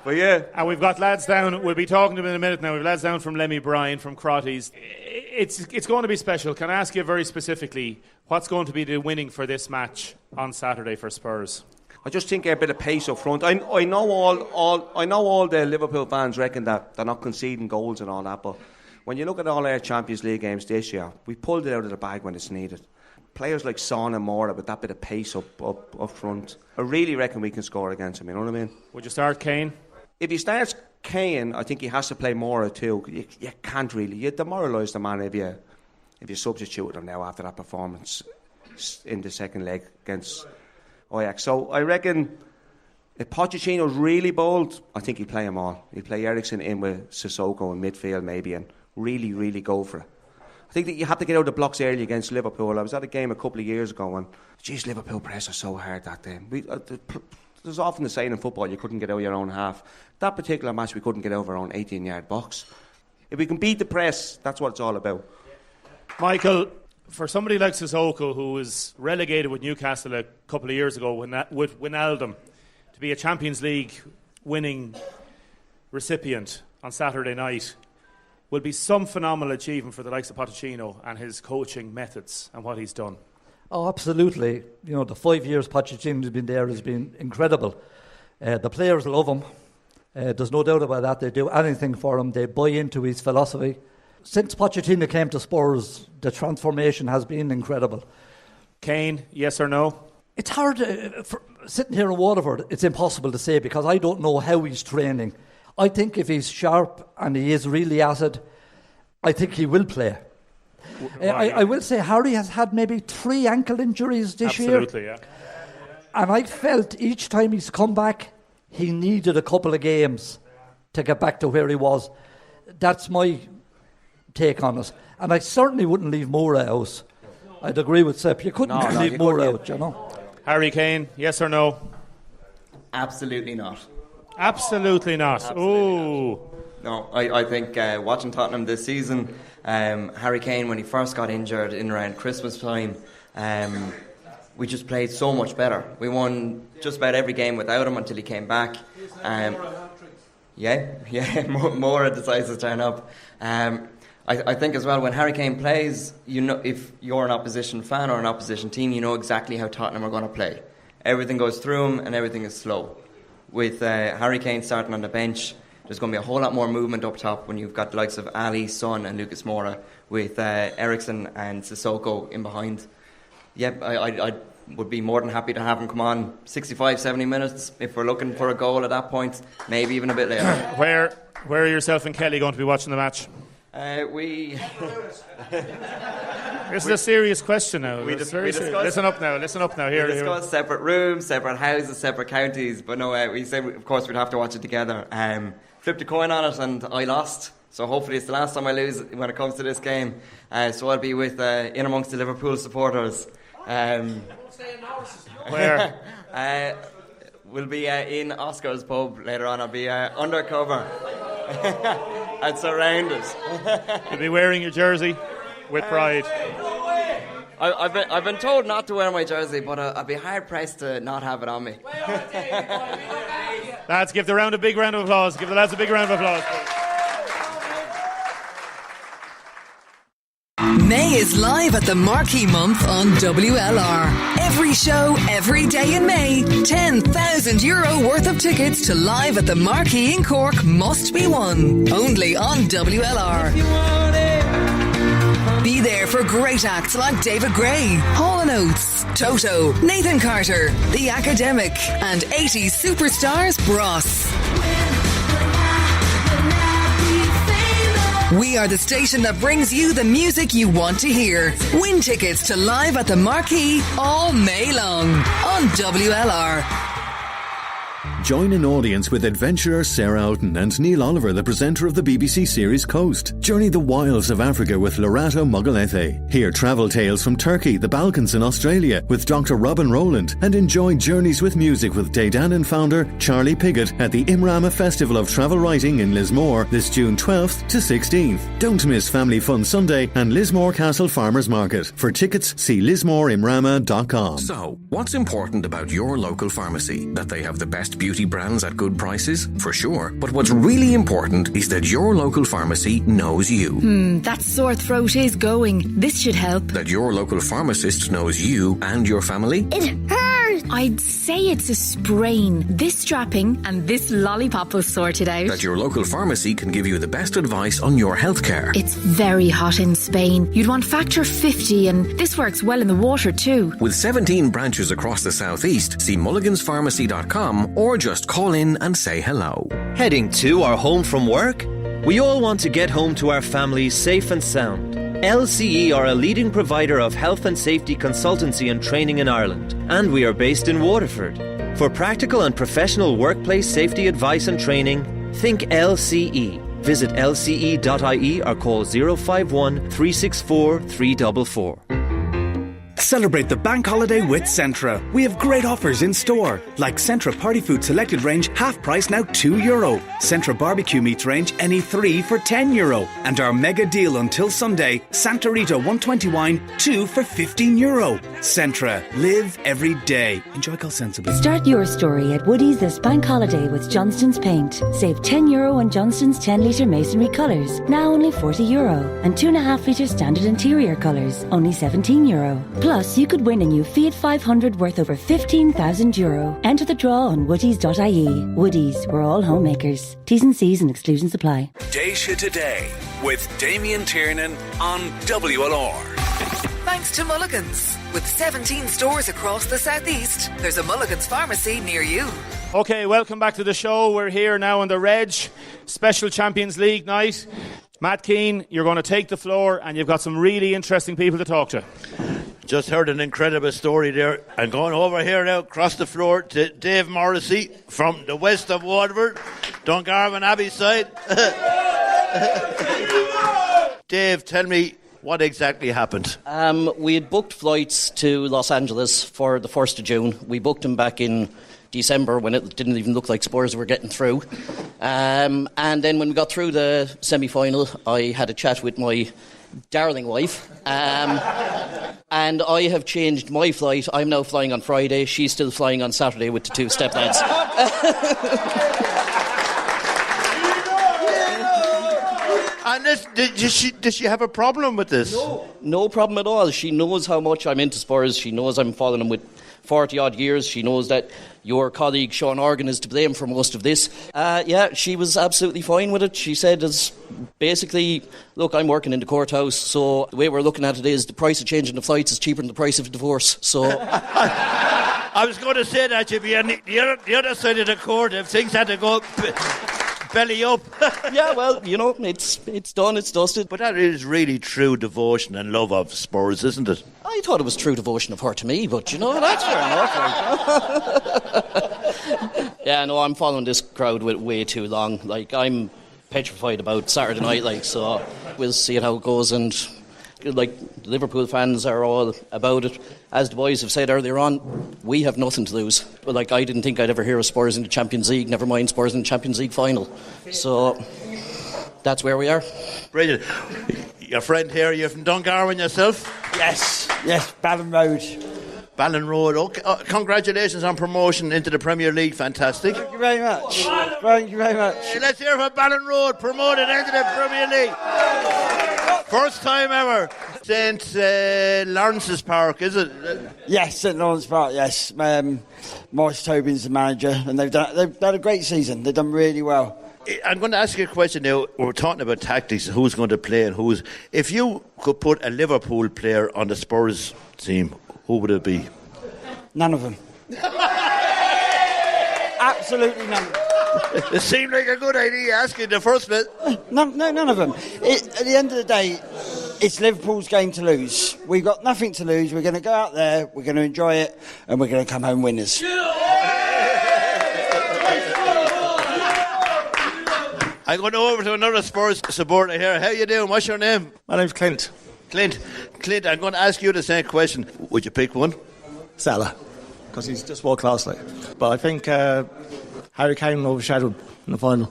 But yeah. And we've got lads down, we'll be talking to them in a minute now. We've lads down from Lemmy Bryan, from Crotties. It's going to be special. Can I ask you very specifically, what's going to be the winning for this match on Saturday for Spurs? I just think a bit of pace up front. I know all the Liverpool fans reckon that they're not conceding goals and all that, but when you look at all our Champions League games this year, we pulled it out of the bag when it's needed. Players like Son and Moura with that bit of pace up front, I really reckon we can score against them, you know what I mean? Would you start Kane? If he starts Kane, I think he has to play Moura too. You can't really. You demoralise the man if you substitute him now after that performance in the second leg against Ajax. So I reckon if Pochettino's really bold, I think he'll play them all. He'll play Eriksen in with Sissoko in midfield maybe and really, really go for it. I think that you have to get out of the blocks early against Liverpool. I was at a game a couple of years ago and, geez, Liverpool press us so hard that day. There's often the saying in football, you couldn't get out of your own half. That particular match, we couldn't get over our own 18-yard box. If we can beat the press, that's what it's all about. Michael, for somebody like Sissoko, who was relegated with Newcastle a couple of years ago with Wijnaldum, to be a Champions League winning recipient on Saturday night will be some phenomenal achievement for the likes of Pochettino and his coaching methods and what he's done. Oh, absolutely. You know, the 5 years Pochettino's been there has been incredible. The players love him. There's no doubt about that. They do anything for him. They buy into his philosophy. Since Pochettino came to Spurs, the transformation has been incredible. Kane, yes or no? It's hard. Sitting here in Waterford, it's impossible to say because I don't know how he's training. I think if he's sharp and he is really at it, I think he will play. I will say Harry has had maybe 3 ankle injuries this year. Absolutely, yeah. And I felt each time he's come back, he needed a couple of games to get back to where he was. That's my take on it. And I certainly wouldn't leave Moura out. I'd agree with Sepp. You couldn't leave Moura out, you know. Harry Kane, yes or no? Absolutely not. Absolutely not. Ooh. No, I think watching Tottenham this season, Harry Kane, when he first got injured in around Christmas time, we just played so much better. We won just about every game without him until he came back. Moura decides to turn up. I think as well, when Harry Kane plays, you know, if you're an opposition fan or an opposition team, you know exactly how Tottenham are going to play. Everything goes through him and everything is slow. With Harry Kane starting on the bench, there's going to be a whole lot more movement up top when you've got the likes of Ali, Son and Lucas Moura, with Eriksen and Sissoko in behind. Yep, I would be more than happy to have him come on 65, 70 minutes if we're looking for a goal at that point, maybe even a bit later. Where are yourself and Kelly going to be watching the match? This is a serious question now. Listen up now. Here, we discussed separate rooms, separate houses, separate counties. But no, we said, of course, we'd have to watch it together. Flipped a coin on it and I lost. So hopefully it's the last time I lose when it comes to this game. So I'll be with in amongst the Liverpool supporters. Where? We'll be in Oscar's pub later on. I'll be undercover and surrounded. You'll be wearing your jersey with pride. I've been told not to wear my jersey, but I'd be hard pressed to not have it on me. Lads, give the lads a big round of applause. May is live at the Marquee Month on WLR. Every show, every day in May, €10,000 worth of tickets to Live at the Marquee in Cork must be won. Only on WLR. Be there for great acts like David Gray, Hall & Oates, Toto, Nathan Carter, The Academic, and 80s superstars Bros. We are the station that brings you the music you want to hear. Win tickets to Live at the Marquee all May long on WLR. Join an audience with adventurer Sarah Houghton and Neil Oliver, the presenter of the BBC series Coast. Journey the wilds of Africa with Lorato Mogolethe. Hear travel tales from Turkey, the Balkans and Australia with Dr. Robin Rowland. And enjoy Journeys with Music with Daydanan founder Charlie Piggott at the Imrama Festival of Travel Writing in Lismore this June 12th to 16th. Don't miss Family Fun Sunday and Lismore Castle Farmers Market. For tickets, see lismoreimrama.com. So, what's important about your local pharmacy? That they have the best beauty brands at good prices? For sure. But what's really important is that your local pharmacy knows you. That sore throat is going. This should help. That your local pharmacist knows you and your family. It hurts. I'd say it's a sprain. This strapping and this lollipop will sort it out. That your local pharmacy can give you the best advice on your healthcare. It's very hot in Spain. You'd want factor 50 and this works well in the water too. With 17 branches across the southeast, see mulliganspharmacy.com or just call in and say hello. Heading to or home from work? We all want to get home to our families safe and sound. LCE are a leading provider of health and safety consultancy and training in Ireland, and we are based in Waterford. For practical and professional workplace safety advice and training, think LCE. Visit lce.ie or call 051 364 344. Celebrate the bank holiday with Centra. We have great offers in store, like Centra Party Food Selected range, half price now €2. Centra Barbecue Meats range, any 3 for €10. And our mega deal until Sunday, Santa Rita 120 wine, 2 for €15. Centra, live every day. Enjoy call sensibly. Start your story at Woody's this bank holiday with Johnston's Paint. Save €10 on Johnston's 10-litre masonry colours, now only €40. And 2.5-litre standard interior colours, only €17. Plus, you could win a new Fiat 500 worth over €15,000. Enter the draw on woodies.ie. Woodies, we're all homemakers. T's and C's and exclusions apply. Déise Today with Damien Tiernan on WLR. Thanks to Mulligan's. With 17 stores across the southeast, there's a Mulligan's pharmacy near you. Okay, welcome back to the show. We're here now on the Reg Special Champions League night. Matt Keane, you're going to take the floor and you've got some really interesting people to talk to. Just heard an incredible story there. I'm going over here now, across the floor to Dave Morrissey from the west of Waterford, Dungarvan Abbey side. Dave, tell me what exactly happened. We had booked flights to Los Angeles for the 1st of June. We booked them back in December when it didn't even look like Spurs were getting through. And then when we got through the semi-final, I had a chat with my darling wife. And I have changed my flight. I'm now flying on Friday. She's still flying on Saturday with the 2 stepdads. And does she have a problem with this? No problem at all. She knows how much I'm into Spurs. She knows I'm following them with 40-odd years. She knows that your colleague Sean Organ is to blame for most of this. Yeah, she was absolutely fine with it. She said, it's basically, look, I'm working in the courthouse, so the way we're looking at it is the price of changing the flights is cheaper than the price of a divorce. So I was going to say that you'd be on the other side of the court if things had to go belly up. Yeah, well, you know, it's done, it's dusted. But that is really true devotion and love of Spurs, isn't it? I thought it was true devotion of her to me, but you know, that's fair enough. Yeah, no, I'm following this crowd way too long. Like, I'm petrified about Saturday night, like, so we'll see how it goes. And like, Liverpool fans are all about it. As the boys have said earlier on, we have nothing to lose. But like, I didn't think I'd ever hear of Spurs in the Champions League, never mind Spurs in the Champions League final. So that's where we are. Brilliant. Your friend here, you're from Dungarvan yourself? Yes, Ballon Road. Ballon Road. Okay. Congratulations on promotion into the Premier League. Fantastic. Thank you very much. Thank you very much. Let's hear for Ballon Road promoted into the Premier League. First time ever. St. Lawrence's Park, is it? Yes, St. Lawrence Park, yes. Maurice Tobin's the manager, and they've done a great season. They've done really well. I'm going to ask you a question now. We're talking about tactics, who's going to play and who's... If you could put a Liverpool player on the Spurs team, who would it be? None of them. Absolutely none of them. It seemed like a good idea asking the first bit. None of them. At the end of the day, it's Liverpool's game to lose. We've got nothing to lose. We're going to go out there, we're going to enjoy it, and we're going to come home winners. I'm going over to another Spurs supporter here. How you doing? What's your name? My name's Clint. Clint, I'm going to ask you the same question. Would you pick one? Salah, because he's just world class, like. But I think Harry Kane overshadowed in the final.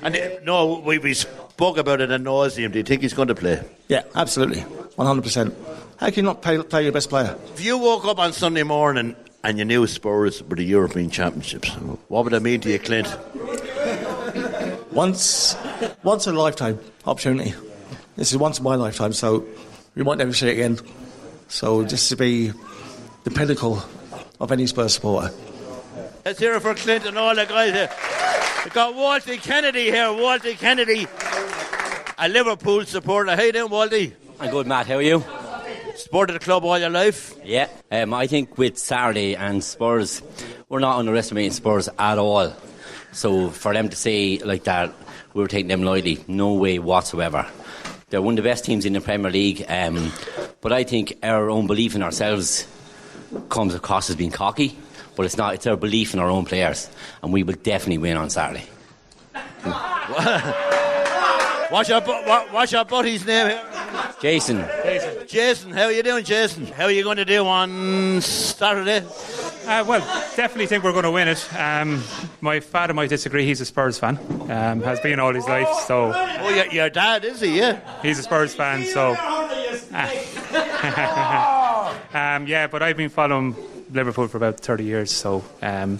And no, we spoke about it ad nauseum. Do you think he's going to play? Yeah, absolutely, 100%. How can you not play your best player? If you woke up on Sunday morning and you knew Spurs were the European Championships, what would that mean to you, Clint? Once in a lifetime opportunity. This is once in my lifetime, so we might never see it again. So just to be the pinnacle of any Spurs supporter. Let's hear it for Clint and all the guys here. We've got Walty Kennedy here. Walty Kennedy, a Liverpool supporter. How you doing, Walty? I'm good, Matt. How are you? Supported the club all your life? Yeah. I think with Saturday and Spurs, we're not underestimating Spurs at all. So for them to say like that, we were taking them lightly, no way whatsoever. They're one of the best teams in the Premier League. But I think our own belief in ourselves comes across as being cocky. But it's not. It's our belief in our own players. And we will definitely win on Saturday. What's your buddy's name here? Jason. Jason, how are you doing, Jason? How are you going to do on Saturday? Well, definitely think we're going to win it. My father might disagree. He's a Spurs fan. Has been all his life. So. Oh, your dad, is he? Yeah. He's a Spurs fan. So. Yeah, but I've been following Liverpool for about 30 years. So, kind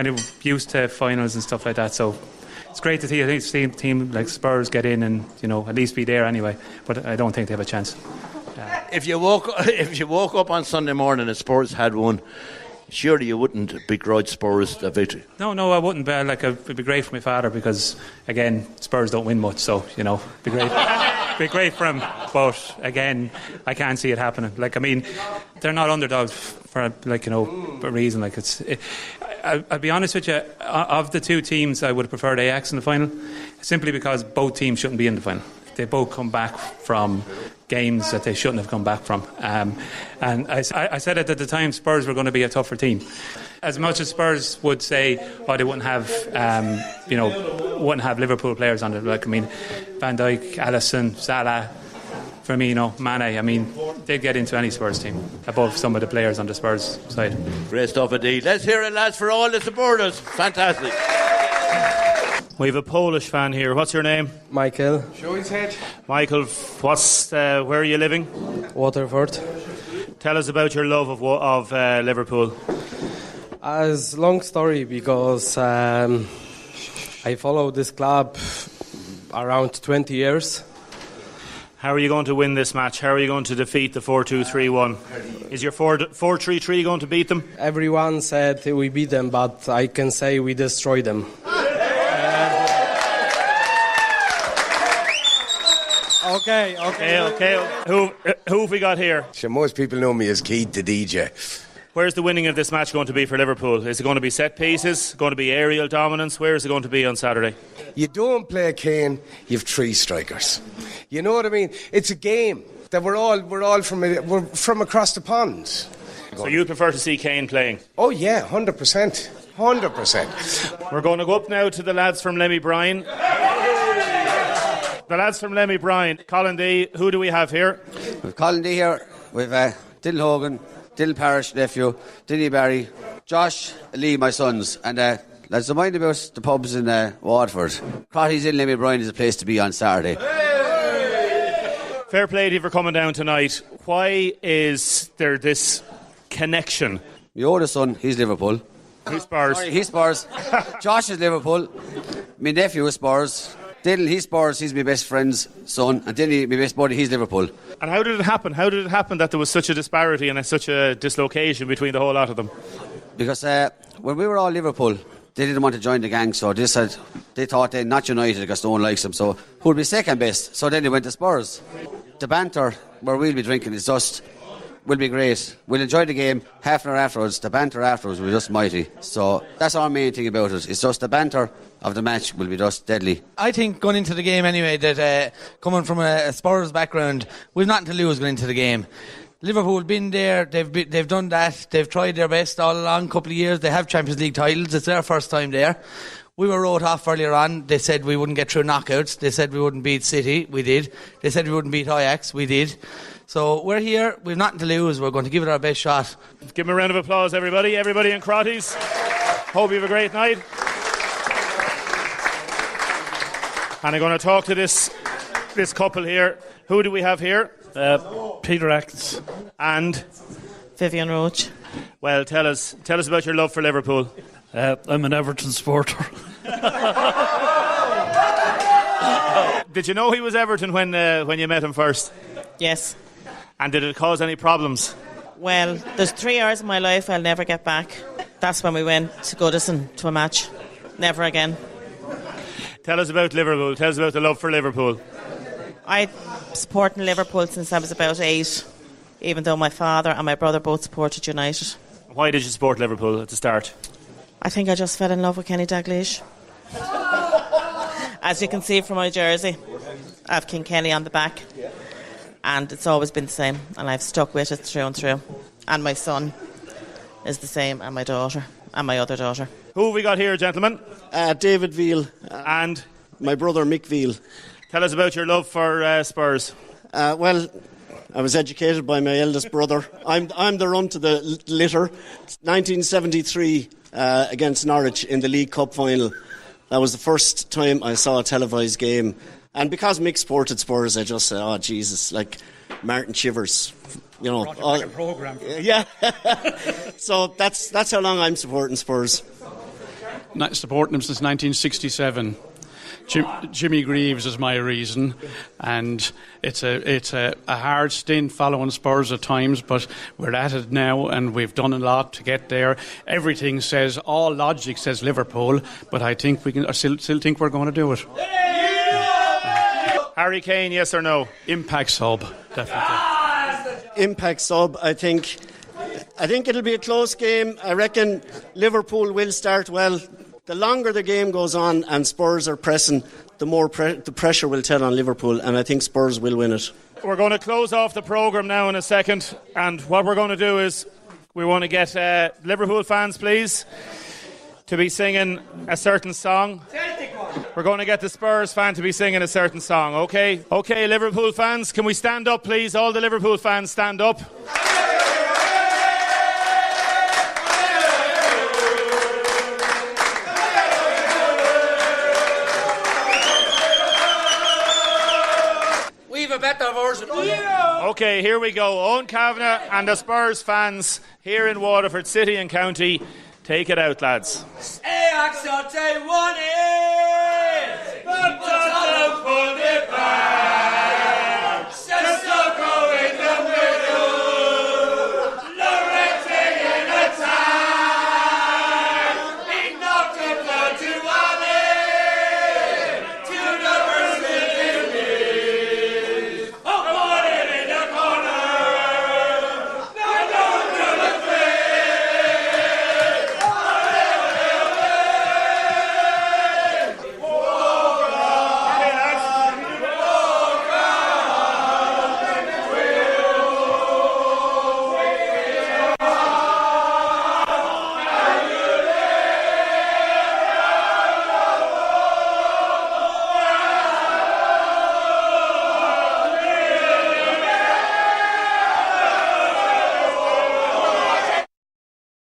of used to finals and stuff like that. So. It's great to see a team like Spurs get in and at least be there anyway. But I don't think they have a chance. If you woke up on Sunday morning and Spurs had won, surely you wouldn't begrudge Spurs the victory. No, I wouldn't. But it'd be great for my father because again, Spurs don't win much, so it'd be great. Be great for him. But again, I can't see it happening. They're not underdogs for a reason. I'll be honest with you. Of the two teams, I would have preferred Ajax in the final, simply because both teams shouldn't be in the final. They both come back from games that they shouldn't have come back from. And I said it at the time, Spurs were going to be a tougher team. As much as Spurs would say, they wouldn't have, wouldn't have Liverpool players on it. Van Dijk, Alisson, Salah, Firmino, Mane. They'd get into any Spurs team above some of the players on the Spurs side. Great stuff indeed. Let's hear it, lads, for all the supporters. Fantastic. We have a Polish fan here. What's your name? Michael. Show his head. Michael, where are you living? Waterford. Tell us about your love of Liverpool. It's a long story because I followed this club around 20 years. How are you going to win this match? How are you going to defeat the 4-2-3-1? Is your 4-3-3 going to beat them? Everyone said we beat them, but I can say we destroy them. Okay. Who have we got here? So most people know me as Keith the DJ. Where's the winning of this match going to be for Liverpool? Is it going to be set pieces? Going to be aerial dominance? Where is it going to be on Saturday? You don't play Kane, you have three strikers. You know what I mean? It's a game that we're all from across the pond. So you'd prefer to see Kane playing? Oh yeah, 100%. 100%. We're going to go up now to the lads from Lemmy Bryan. The lads from Lemmy Bryan. Colin D, who do we have here? We've Colin D here. We've Dylan Hogan, Dylan Parrish, nephew, Dinny Barry, Josh, Lee, my sons. And let's remind about the pubs in Waterford. Crotty's in Lemmy Bryan is a place to be on Saturday. Fair play to you for coming down tonight. Why is there this connection? My oldest son, he's Liverpool. Who's Spurs? Sorry, he's Spurs. Josh is Liverpool. My nephew is Spurs. Dylan, he's Spurs, he's my best friend's son, and Dinny, my best buddy, he's Liverpool. And how did it happen? How did it happen that there was such a disparity and such a dislocation between the whole lot of them? Because when we were all Liverpool, they didn't want to join the gang, so they thought they're not united because no one likes them, so who'll be second best? So then they went to Spurs. The banter where we'll be drinking is just will be great. We'll enjoy the game. Half an hour afterwards, the banter afterwards will be just mighty. So that's our main thing about it. It's just the banter of the match will be just deadly. I think going into the game anyway, that coming from a Spurs background, we've nothing to lose going into the game. Liverpool been there, they've done that, they've tried their best all along, couple of years, they have Champions League titles, it's their first time there. We were wrote off earlier on. They said we wouldn't get through knockouts. They said we wouldn't beat City. We did. They said we wouldn't beat Ajax. We did. So we're here. We've nothing to lose. We're going to give it our best shot. Give them a round of applause, everybody. Everybody in Crotties. Hope you have a great night. And I'm going to talk to this couple here. Who do we have here? Peter Atkins. And? Vivian Roach. Well, tell us about your love for Liverpool. I'm an Everton supporter. Did you know he was Everton when you met him first? Yes. And did it cause any problems? Well, there's 3 hours of my life I'll never get back. That's when we went to Goodison to a match. Never again. Tell us about Liverpool. Tell us about the love for Liverpool. I've supported Liverpool since I was about 8, even though my father and my brother both supported United. Why did you support Liverpool at the start? I think I just fell in love with Kenny Dalglish. As you can see from my jersey. I have Kilkenny on the back. And it's always been the same, and I've stuck with it through and through. And my son is the same, and my daughter, and my other daughter. Who have we got here, gentlemen? David Veal. And? My brother, Mick Veal. Tell us about your love for Spurs. Well, I was educated by my eldest brother. I'm the run to the litter. 1973 against Norwich in the League Cup final. That was the first time I saw a televised game. And because Mick supported Spurs, I just said, oh, Jesus, like Martin Chivers. You know, all, program. Yeah. So that's how long I'm supporting Spurs. Not supporting them since 1967. Jimmy Greaves is my reason, and it's a hard stint following Spurs at times, but we're at it now, and we've done a lot to get there. Everything says, all logic says Liverpool, but I think we can. I still think we're going to do it. Harry Kane, yes or no? Impact sub, definitely. Impact sub. I think it'll be a close game. I reckon Liverpool will start well. The longer the game goes on and Spurs are pressing, the more the pressure will tell on Liverpool, and I think Spurs will win it. We're going to close off the programme now in a second, and what we're going to do is we want to get Liverpool fans, please, to be singing a certain song. We're going to get the Spurs fan to be singing a certain song, okay? Okay, Liverpool fans, can we stand up, please? All the Liverpool fans stand up. We've a better version. Okay, here we go. Owen Kavanagh and the Spurs fans here in Waterford City and County. Take it out, lads. Hey, Axel, take one in.